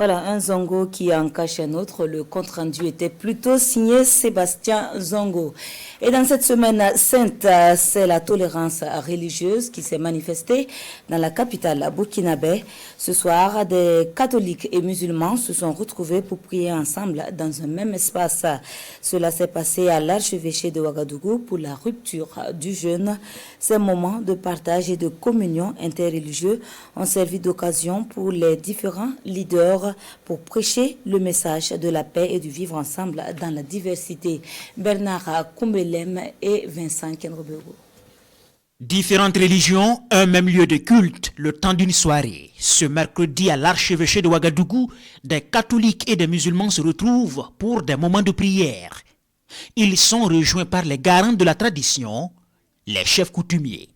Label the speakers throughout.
Speaker 1: Voilà, un Zongo qui en cache un autre. Le compte-rendu était plutôt signé Sébastien Zongo. Et dans cette semaine sainte, c'est la tolérance religieuse qui s'est manifestée dans la capitale burkinabé. Ce soir, des catholiques et musulmans se sont retrouvés pour prier ensemble dans un même espace. Cela s'est passé à l'archevêché de Ouagadougou pour la rupture du jeûne. Ces moments de partage et de communion interreligieux ont servi d'occasion pour les différents leaders pour prêcher le message de la paix et du vivre ensemble dans la diversité. Bernard Koumbelem et Vincent Kenrobego.
Speaker 2: Différentes religions, un même lieu de culte, le temps d'une soirée. Ce mercredi à l'archevêché de Ouagadougou, des catholiques et des musulmans se retrouvent pour des moments de prière. Ils sont rejoints par les garants de la tradition, les chefs coutumiers.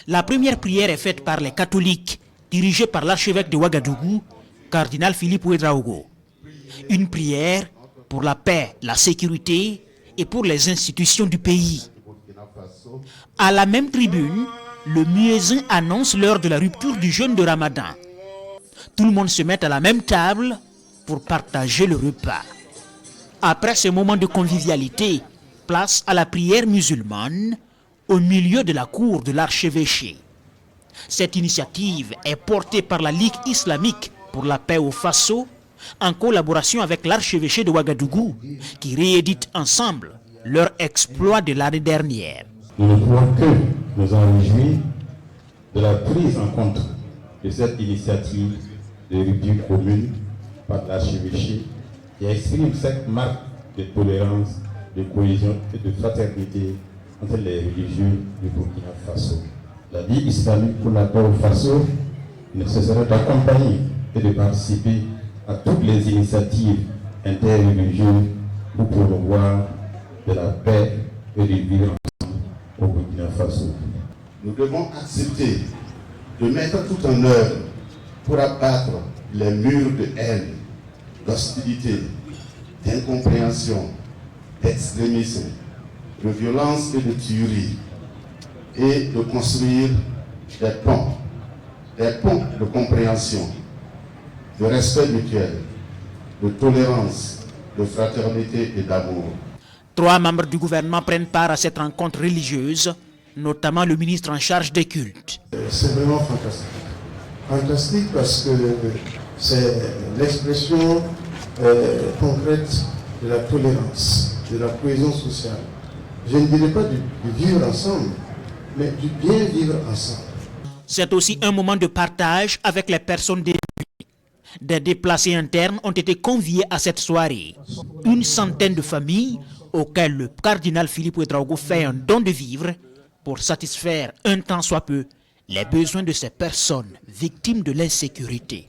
Speaker 2: La première prière est faite par les catholiques, dirigés par l'archevêque de Ouagadougou, cardinal Philippe Ouédraogo. Une prière pour la paix, la sécurité et pour les institutions du pays. À la même tribune, le muezzin annonce l'heure de la rupture du jeûne de Ramadan. Tout le monde se met à la même table pour partager le repas. Après ce moment de convivialité, place à la prière musulmane au milieu de la cour de l'archevêché. Cette initiative est portée par la Ligue islamique pour la paix au Faso, en collaboration avec l'archevêché de Ouagadougou, qui réédite ensemble leur exploit de l'année dernière.
Speaker 3: Nous ne pouvons que nous en réjouir de la prise en compte de cette initiative de rupture commune par l'archevêché qui exprime cette marque de tolérance, de cohésion et de fraternité entre les religieux du Burkina Faso. La Ligue islamique pour la paix au Faso ne cessera d'accompagner et de participer à toutes les initiatives interreligieuses pour promouvoir de la paix et du vivre ensemble au Burkina Faso.
Speaker 4: Nous devons accepter de mettre tout en œuvre pour abattre les murs de haine, d'hostilité, d'incompréhension, d'extrémisme, de violence et de tuerie, et de construire des ponts de compréhension, de respect mutuel, de tolérance, de fraternité et d'amour.
Speaker 2: 3 membres du gouvernement prennent part à cette rencontre religieuse, notamment le ministre en charge des cultes.
Speaker 5: C'est vraiment fantastique. Fantastique parce que c'est l'expression concrète de la tolérance, de la cohésion sociale. Je ne dirais pas du vivre ensemble, mais du bien vivre ensemble.
Speaker 2: C'est aussi un moment de partage avec les personnes démunies. Des déplacés internes ont été conviés à cette soirée. Une centaine de familles auxquelles le cardinal Philippe Ouédraogo fait un don de vivres pour satisfaire un tant soit peu les besoins de ces personnes victimes de l'insécurité.